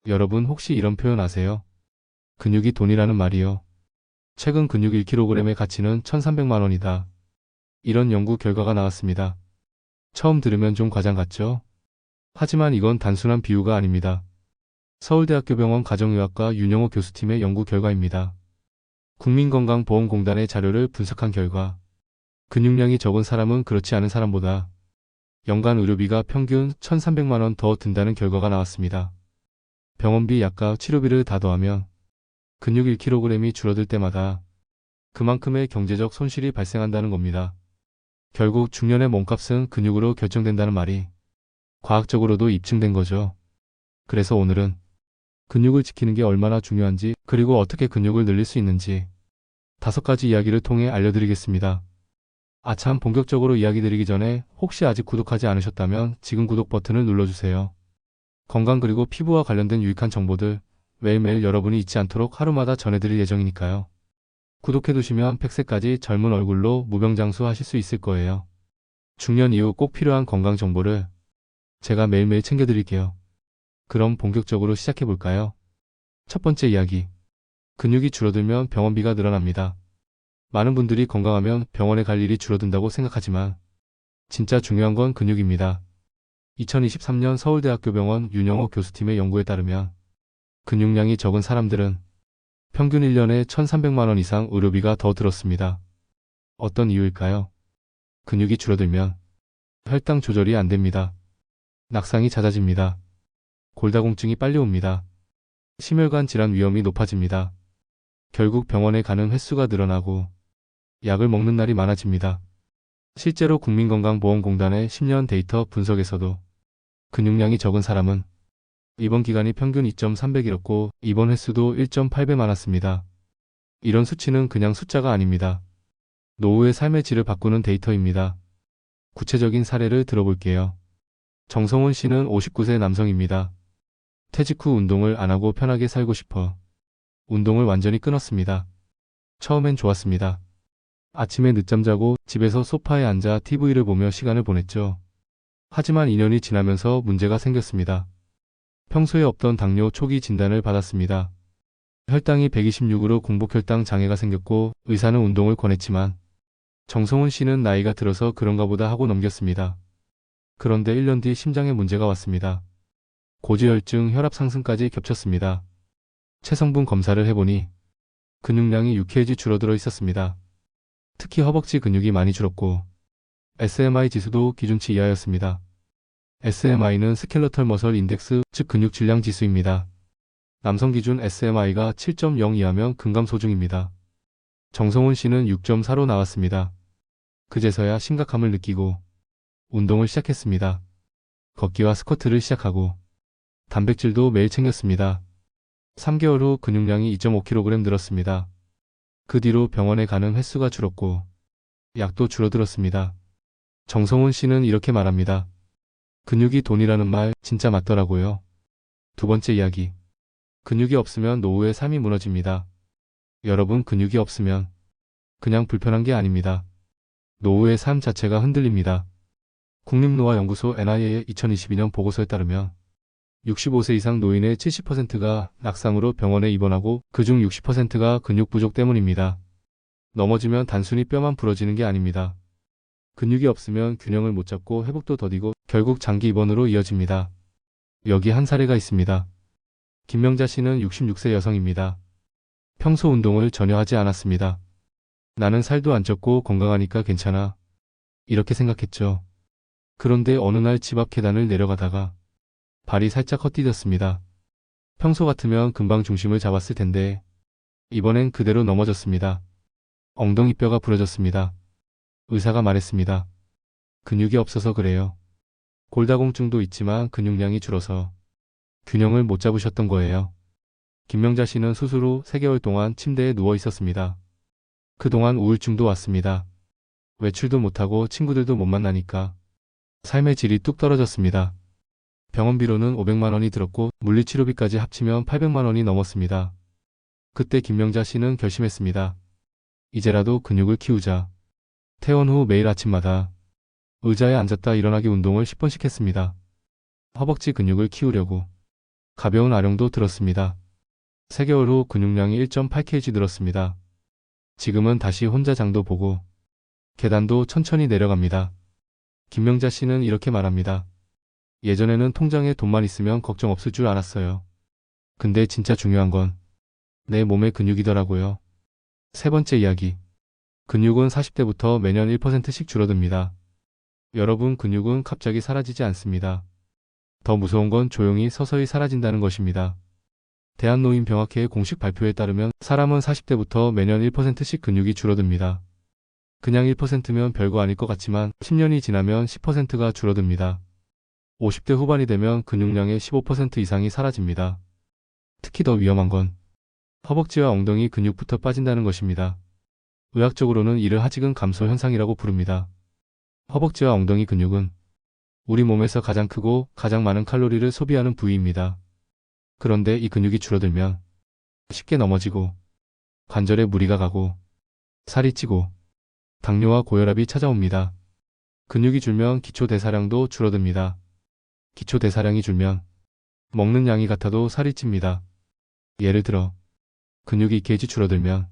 여러분 혹시 이런 표현 아세요? 근육이 돈이라는 말이요. 최근 근육 1kg의 가치는 1,300만 원이다. 이런 연구 결과가 나왔습니다. 처음 들으면 좀 과장 같죠? 하지만 이건 단순한 비유가 아닙니다. 서울대학교 병원 가정의학과 윤영호 교수팀의 연구 결과입니다. 국민건강보험공단의 자료를 분석한 결과 근육량이 적은 사람은 그렇지 않은 사람보다 연간 의료비가 평균 1,300만 원 더 든다는 결과가 나왔습니다. 병원비, 약가, 치료비를 다 더하면 근육 1kg이 줄어들 때마다 그만큼의 경제적 손실이 발생한다는 겁니다. 결국 중년의 몸값은 근육으로 결정된다는 말이 과학적으로도 입증된 거죠. 그래서 오늘은 근육을 지키는 게 얼마나 중요한지, 그리고 어떻게 근육을 늘릴 수 있는지 5가지 이야기를 통해 알려드리겠습니다. 아참, 본격적으로 이야기 드리기 전에 혹시 아직 구독하지 않으셨다면 지금 구독 버튼을 눌러주세요. 건강 그리고 피부와 관련된 유익한 정보들 매일매일 여러분이 잊지 않도록 하루마다 전해드릴 예정이니까요. 구독해두시면 100세까지 젊은 얼굴로 무병장수 하실 수 있을 거예요. 중년 이후 꼭 필요한 건강 정보를 제가 매일매일 챙겨드릴게요. 그럼 본격적으로 시작해볼까요? 첫 번째 이야기. 근육이 줄어들면 병원비가 늘어납니다. 많은 분들이 건강하면 병원에 갈 일이 줄어든다고 생각하지만 진짜 중요한 건 근육입니다. 2023년 서울대학교 병원 윤영호 교수팀의 연구에 따르면 근육량이 적은 사람들은 평균 1년에 1,300만 원 이상 의료비가 더 들었습니다. 어떤 이유일까요? 근육이 줄어들면 혈당 조절이 안 됩니다. 낙상이 잦아집니다. 골다공증이 빨리 옵니다. 심혈관 질환 위험이 높아집니다. 결국 병원에 가는 횟수가 늘어나고 약을 먹는 날이 많아집니다. 실제로 국민건강보험공단의 10년 데이터 분석에서도 근육량이 적은 사람은 입원 기간이 평균 2.3배 길었고 입원 횟수도 1.8배 많았습니다. 이런 수치는 그냥 숫자가 아닙니다. 노후의 삶의 질을 바꾸는 데이터입니다. 구체적인 사례를 들어볼게요. 정성훈 씨는 59세 남성입니다. 퇴직 후 운동을 안 하고 편하게 살고 싶어 운동을 완전히 끊었습니다. 처음엔 좋았습니다. 아침에 늦잠 자고 집에서 소파에 앉아 TV를 보며 시간을 보냈죠. 하지만 2년이 지나면서 문제가 생겼습니다. 평소에 없던 당뇨 초기 진단을 받았습니다. 혈당이 126으로 공복혈당 장애가 생겼고 의사는 운동을 권했지만 정성훈 씨는 나이가 들어서 그런가 보다 하고 넘겼습니다. 그런데 1년 뒤 심장에 문제가 왔습니다. 고지혈증, 혈압 상승까지 겹쳤습니다. 체성분 검사를 해보니 근육량이 6kg 줄어들어 있었습니다. 특히 허벅지 근육이 많이 줄었고 SMI 지수도 기준치 이하였습니다. SMI는 스켈러털 머설 인덱스, 즉 근육 질량 지수입니다. 남성 기준 SMI가 7.0 이하면 근감소중입니다. 정성훈 씨는 6.4로 나왔습니다. 그제서야 심각함을 느끼고 운동을 시작했습니다. 걷기와 스쿼트를 시작하고 단백질도 매일 챙겼습니다. 3개월 후 근육량이 2.5kg 늘었습니다. 그 뒤로 병원에 가는 횟수가 줄었고 약도 줄어들었습니다. 정성훈 씨는 이렇게 말합니다. 근육이 돈이라는 말 진짜 맞더라고요. 두 번째 이야기. 근육이 없으면 노후의 삶이 무너집니다. 여러분, 근육이 없으면 그냥 불편한 게 아닙니다. 노후의 삶 자체가 흔들립니다. 국립노화연구소 NIA의 2022년 보고서에 따르면 65세 이상 노인의 70%가 낙상으로 병원에 입원하고 그중 60%가 근육 부족 때문입니다. 넘어지면 단순히 뼈만 부러지는 게 아닙니다. 근육이 없으면 균형을 못 잡고 회복도 더디고 결국 장기 입원으로 이어집니다. 여기 한 사례가 있습니다. 김명자 씨는 66세 여성입니다. 평소 운동을 전혀 하지 않았습니다. 나는 살도 안 쪘고 건강하니까 괜찮아. 이렇게 생각했죠. 그런데 어느 날 집 앞 계단을 내려가다가 발이 살짝 헛디뎠습니다. 평소 같으면 금방 중심을 잡았을 텐데 이번엔 그대로 넘어졌습니다. 엉덩이뼈가 부러졌습니다. 의사가 말했습니다. 근육이 없어서 그래요. 골다공증도 있지만 근육량이 줄어서 균형을 못 잡으셨던 거예요. 김명자 씨는 수술 후 3개월 동안 침대에 누워 있었습니다. 그동안 우울증도 왔습니다. 외출도 못하고 친구들도 못 만나니까 삶의 질이 뚝 떨어졌습니다. 병원비로는 500만 원이 들었고 물리치료비까지 합치면 800만 원이 넘었습니다. 그때 김명자 씨는 결심했습니다. 이제라도 근육을 키우자. 퇴원 후 매일 아침마다 의자에 앉았다 일어나기 운동을 10번씩 했습니다. 허벅지 근육을 키우려고. 가벼운 아령도 들었습니다. 3개월 후 근육량이 1.8kg 늘었습니다. 지금은 다시 혼자 장도 보고 계단도 천천히 내려갑니다. 김명자 씨는 이렇게 말합니다. 예전에는 통장에 돈만 있으면 걱정 없을 줄 알았어요. 근데 진짜 중요한 건 내 몸의 근육이더라고요. 세 번째 이야기. 근육은 40대부터 매년 1%씩 줄어듭니다. 여러분, 근육은 갑자기 사라지지 않습니다. 더 무서운 건 조용히 서서히 사라진다는 것입니다. 대한노인병학회의 공식 발표에 따르면 사람은 40대부터 매년 1%씩 근육이 줄어듭니다. 그냥 1%면 별거 아닐 것 같지만 10년이 지나면 10%가 줄어듭니다. 50대 후반이 되면 근육량의 15% 이상이 사라집니다. 특히 더 위험한 건 허벅지와 엉덩이 근육부터 빠진다는 것입니다. 의학적으로는 이를 하지근 감소 현상이라고 부릅니다. 허벅지와 엉덩이 근육은 우리 몸에서 가장 크고 가장 많은 칼로리를 소비하는 부위입니다. 그런데 이 근육이 줄어들면 쉽게 넘어지고 관절에 무리가 가고 살이 찌고 당뇨와 고혈압이 찾아옵니다. 근육이 줄면 기초대사량도 줄어듭니다. 기초대사량이 줄면 먹는 양이 같아도 살이 찝니다. 예를 들어 근육이 2kg 줄어들면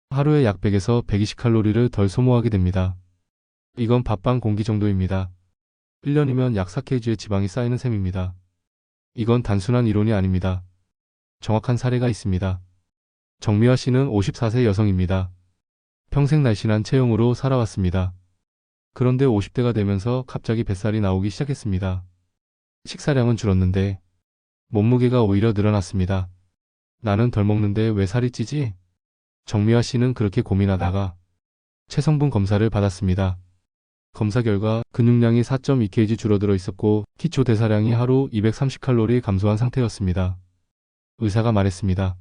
하루에 약 100에서 120칼로리를 덜 소모하게 됩니다. 이건 밥반 공기 정도입니다. 1년이면 약 4kg의 지방이 쌓이는 셈입니다. 이건 단순한 이론이 아닙니다. 정확한 사례가 있습니다. 정미화 씨는 54세 여성입니다. 평생 날씬한 체형으로 살아왔습니다. 그런데 50대가 되면서 갑자기 뱃살이 나오기 시작했습니다. 식사량은 줄었는데 몸무게가 오히려 늘어났습니다. 나는 덜 먹는데 왜 살이 찌지? 정미화 씨는 그렇게 고민하다가 체성분 검사를 받았습니다. 검사 결과 근육량이 4.2kg 줄어들어 있었고 기초 대사량이 하루 230칼로리 감소한 상태였습니다. 의사가 말했습니다.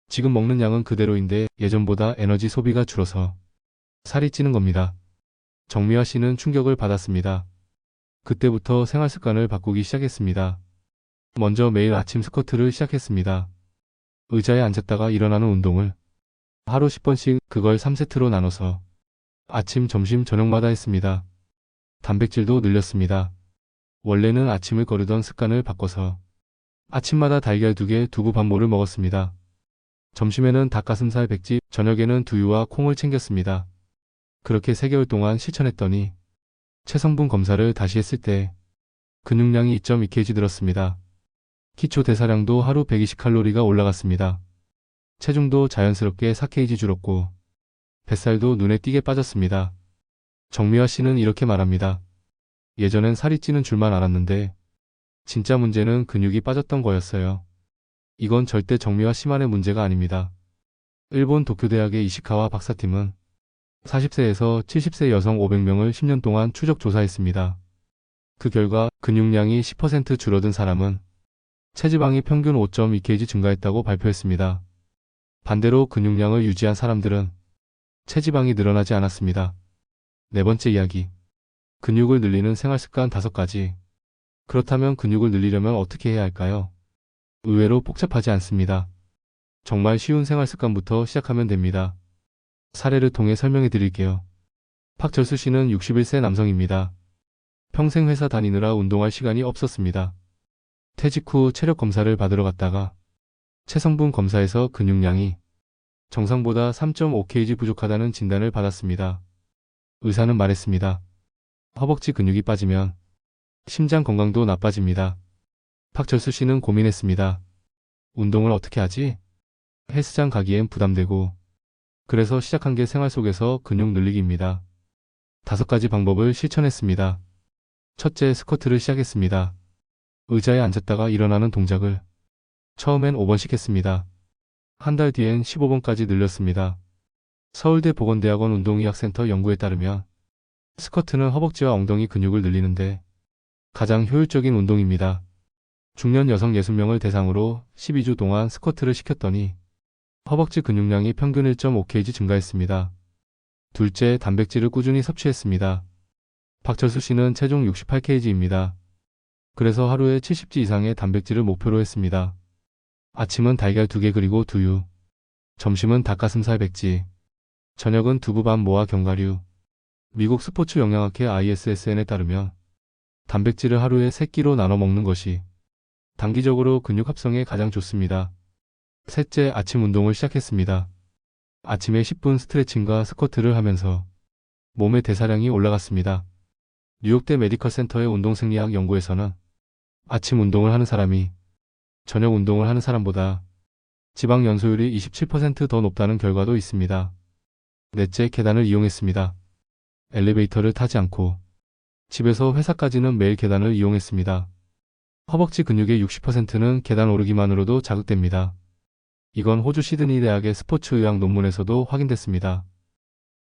지금 먹는 양은 그대로인데 예전보다 에너지 소비가 줄어서 살이 찌는 겁니다. 정미화 씨는 충격을 받았습니다. 그때부터 생활 습관을 바꾸기 시작했습니다. 먼저 매일 아침 스쿼트를 시작했습니다. 의자에 앉았다가 일어나는 운동을 하루 10번씩, 그걸 3세트로 나눠서 아침, 점심, 저녁마다 했습니다. 단백질도 늘렸습니다. 원래는 아침을 거르던 습관을 바꿔서 아침마다 달걀 2개, 두부 반모를 먹었습니다. 점심에는 닭가슴살 100집, 저녁에는 두유와 콩을 챙겼습니다. 그렇게 3개월 동안 실천했더니 체성분 검사를 다시 했을 때 근육량이 2.2kg 늘었습니다. 기초 대사량도 하루 120칼로리가 올라갔습니다. 체중도 자연스럽게 4kg 줄었고 뱃살도 눈에 띄게 빠졌습니다. 정미화 씨는 이렇게 말합니다. 예전엔 살이 찌는 줄만 알았는데 진짜 문제는 근육이 빠졌던 거였어요. 이건 절대 정미화 씨만의 문제가 아닙니다. 일본 도쿄대학의 이시카와 박사팀은 40세에서 70세 여성 500명을 10년 동안 추적 조사했습니다. 그 결과 근육량이 10% 줄어든 사람은 체지방이 평균 5.2kg 증가했다고 발표했습니다. 반대로 근육량을 유지한 사람들은 체지방이 늘어나지 않았습니다. 네 번째 이야기. 근육을 늘리는 생활습관 5가지. 그렇다면 근육을 늘리려면 어떻게 해야 할까요? 의외로 복잡하지 않습니다. 정말 쉬운 생활습관부터 시작하면 됩니다. 사례를 통해 설명해 드릴게요. 박철수 씨는 61세 남성입니다. 평생 회사 다니느라 운동할 시간이 없었습니다. 퇴직 후 체력 검사를 받으러 갔다가 체성분 검사에서 근육량이 정상보다 3.5kg 부족하다는 진단을 받았습니다. 의사는 말했습니다. 허벅지 근육이 빠지면 심장 건강도 나빠집니다. 박철수 씨는 고민했습니다. 운동을 어떻게 하지? 헬스장 가기엔 부담되고, 그래서 시작한 게 생활 속에서 근육 늘리기입니다. 5가지 방법을 실천했습니다. 첫째, 스쿼트를 시작했습니다. 의자에 앉았다가 일어나는 동작을 처음엔 5번씩 했습니다. 한 달 뒤엔 15번까지 늘렸습니다. 서울대 보건대학원 운동의학센터 연구에 따르면 스쿼트는 허벅지와 엉덩이 근육을 늘리는데 가장 효율적인 운동입니다. 중년 여성 60명을 대상으로 12주 동안 스쿼트를 시켰더니 허벅지 근육량이 평균 1.5kg 증가했습니다. 둘째, 단백질을 꾸준히 섭취했습니다. 박철수 씨는 체중 68kg입니다. 그래서 하루에 70지 이상의 단백질을 목표로 했습니다. 아침은 달걀 2개 그리고 두유, 점심은 닭가슴살 100지, 저녁은 두부 반모와 견과류. 미국 스포츠 영양학회 ISSN에 따르면 단백질을 하루에 3끼로 나눠 먹는 것이 단기적으로 근육 합성에 가장 좋습니다. 셋째, 아침 운동을 시작했습니다. 아침에 10분 스트레칭과 스쿼트를 하면서 몸의 대사량이 올라갔습니다. 뉴욕대 메디컬 센터의 운동생리학 연구에서는 아침 운동을 하는 사람이 저녁 운동을 하는 사람보다 지방 연소율이 27% 더 높다는 결과도 있습니다. 넷째, 계단을 이용했습니다. 엘리베이터를 타지 않고 집에서 회사까지는 매일 계단을 이용했습니다. 허벅지 근육의 60%는 계단 오르기만으로도 자극됩니다. 이건 호주 시드니 대학의 스포츠 의학 논문에서도 확인됐습니다.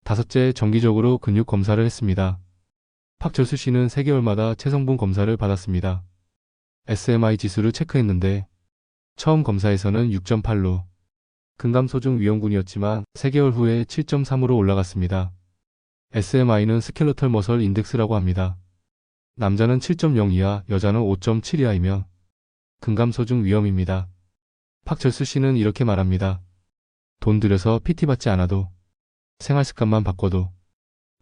다섯째, 정기적으로 근육 검사를 했습니다. 박철수 씨는 3개월마다 체성분 검사를 받았습니다. SMI 지수를 체크했는데 처음 검사에서는 6.8로 근감소중 위험군이었지만 3개월 후에 7.3으로 올라갔습니다. SMI는 스켈러털 머설 인덱스라고 합니다. 남자는 7.0 이하, 여자는 5.7 이하이며 근감소중 위험입니다. 박철수 씨는 이렇게 말합니다. 돈 들여서 PT 받지 않아도 생활습관만 바꿔도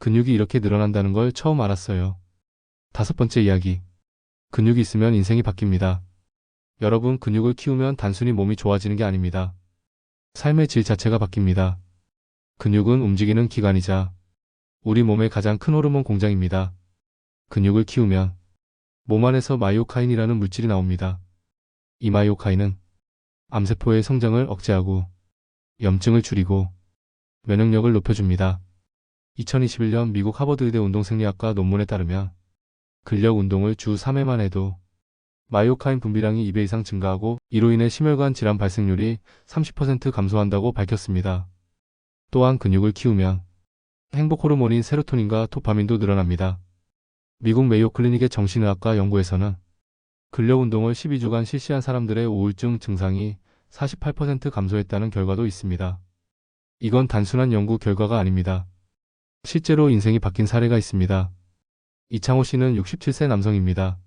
근육이 이렇게 늘어난다는 걸 처음 알았어요. 다섯 번째 이야기. 근육이 있으면 인생이 바뀝니다. 여러분, 근육을 키우면 단순히 몸이 좋아지는 게 아닙니다. 삶의 질 자체가 바뀝니다. 근육은 움직이는 기관이자 우리 몸의 가장 큰 호르몬 공장입니다. 근육을 키우면 몸 안에서 마이오카인이라는 물질이 나옵니다. 이 마이오카인은 암세포의 성장을 억제하고 염증을 줄이고 면역력을 높여줍니다. 2021년 미국 하버드의대 운동생리학과 논문에 따르면 근력 운동을 주 3회만 해도 마이오카인 분비량이 2배 이상 증가하고 이로 인해 심혈관 질환 발생률이 30% 감소한다고 밝혔습니다. 또한 근육을 키우면 행복 호르몬인 세로토닌과 도파민도 늘어납니다. 미국 메이오 클리닉의 정신의학과 연구에서는 근력 운동을 12주간 실시한 사람들의 우울증 증상이 48% 감소했다는 결과도 있습니다. 이건 단순한 연구 결과가 아닙니다. 실제로 인생이 바뀐 사례가 있습니다. 이창호 씨는 67세 남성입니다.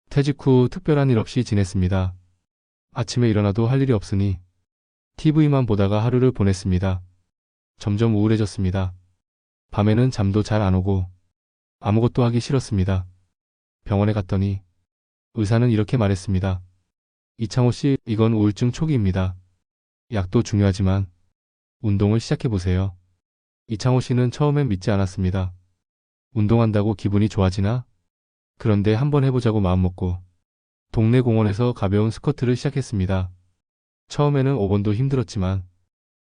퇴직 후 특별한 일 없이 지냈습니다. 아침에 일어나도 할 일이 없으니 TV만 보다가 하루를 보냈습니다. 점점 우울해졌습니다. 밤에는 잠도 잘 안 오고 아무것도 하기 싫었습니다. 병원에 갔더니 의사는 이렇게 말했습니다. 이창호 씨, 이건 우울증 초기입니다. 약도 중요하지만 운동을 시작해보세요. 이창호 씨는 처음엔 믿지 않았습니다. 운동한다고 기분이 좋아지나? 그런데 한번 해보자고 마음먹고 동네 공원에서 가벼운 스쿼트를 시작했습니다. 처음에는 5번도 힘들었지만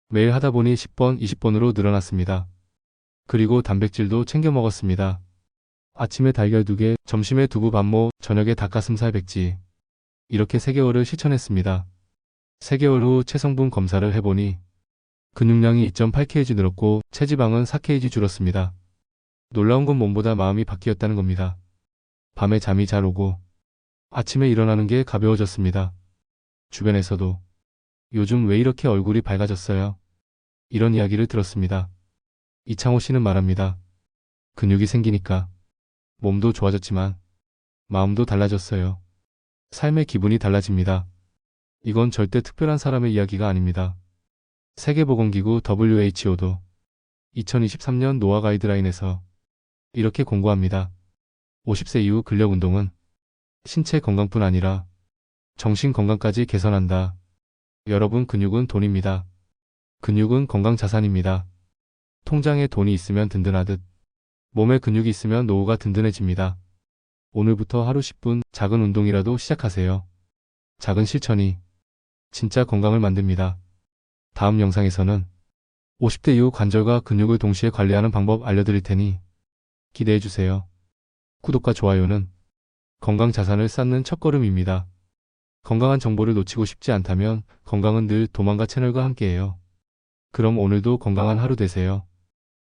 매일 하다 보니 10번, 20번으로 늘어났습니다. 그리고 단백질도 챙겨 먹었습니다. 아침에 달걀 2개, 점심에 두부 반모, 저녁에 닭가슴살 백지. 이렇게 3개월을 실천했습니다. 3개월 후 체성분 검사를 해보니 근육량이 2.8kg 늘었고 체지방은 4kg 줄었습니다. 놀라운 건 몸보다 마음이 바뀌었다는 겁니다. 밤에 잠이 잘 오고 아침에 일어나는 게 가벼워졌습니다. 주변에서도 요즘 왜 이렇게 얼굴이 밝아졌어요? 이런 이야기를 들었습니다. 이창호 씨는 말합니다. 근육이 생기니까 몸도 좋아졌지만 마음도 달라졌어요. 삶의 기분이 달라집니다. 이건 절대 특별한 사람의 이야기가 아닙니다. 세계보건기구 WHO도 2023년 노화 가이드라인에서 이렇게 공고합니다. 50세 이후 근력 운동은 신체 건강뿐 아니라 정신 건강까지 개선한다. 여러분, 근육은 돈입니다. 근육은 건강 자산입니다. 통장에 돈이 있으면 든든하듯 몸에 근육이 있으면 노후가 든든해집니다. 오늘부터 하루 10분 작은 운동이라도 시작하세요. 작은 실천이 진짜 건강을 만듭니다. 다음 영상에서는 50대 이후 관절과 근육을 동시에 관리하는 방법 알려드릴 테니 기대해주세요. 구독과 좋아요는 건강 자산을 쌓는 첫걸음입니다. 건강한 정보를 놓치고 싶지 않다면 건강은 늘 도망가 채널과 함께해요. 그럼 오늘도 건강한 하루 되세요.